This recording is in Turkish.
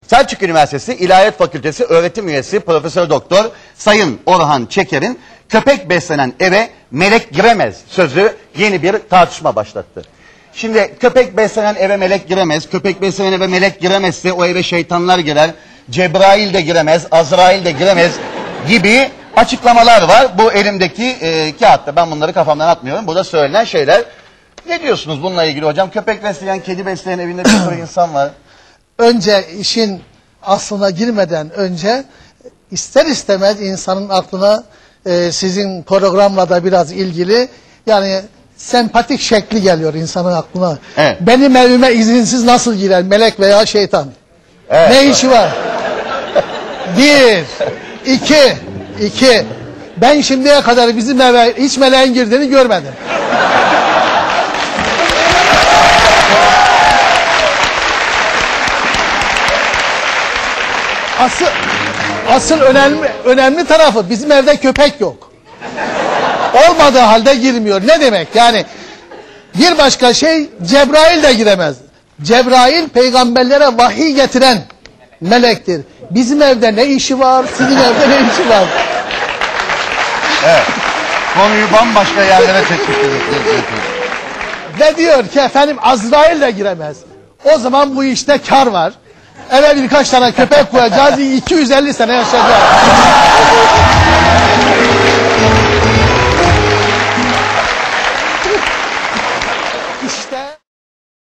Selçuk Üniversitesi İlahiyat Fakültesi öğretim üyesi Profesör Doktor Sayın Orhan Çeker'in köpek beslenen eve melek giremez sözü yeni bir tartışma başlattı. Şimdi köpek beslenen eve melek giremez, köpek beslenen eve melek giremezse o eve şeytanlar girer, Cebrail de giremez, Azrail de giremez gibi açıklamalar var. Bu elimdeki kağıtta, ben bunları kafamdan atmıyorum. Burada söylenen şeyler. Ne diyorsunuz bununla ilgili hocam? Köpek besleyen, kedi besleyen evinde bir sürü insan var. Önce işin aslına girmeden önce ister istemez insanın aklına sizin programla da biraz ilgili yani sempatik şekli geliyor insanın aklına. Evet. Benim evime izinsiz nasıl girer melek veya şeytan? Evet. Ne işi var? Bir, iki. Ben şimdiye kadar bizim eve hiç meleğin girdiğini görmedim. Asıl önemli tarafı bizim evde köpek yok. Olmadığı halde girmiyor. Ne demek? Yani bir başka şey Cebrail de giremez. Cebrail peygamberlere vahiy getiren melektir. Bizim evde ne işi var? Sizin evde ne işi var? Evet. Konuyu bambaşka yerlere çekmiştir. Ve diyor ki efendim Azrail de giremez. O zaman bu işte kar var. Eve birkaç tane köpek koyacağız, 250 sene yaşayacağız.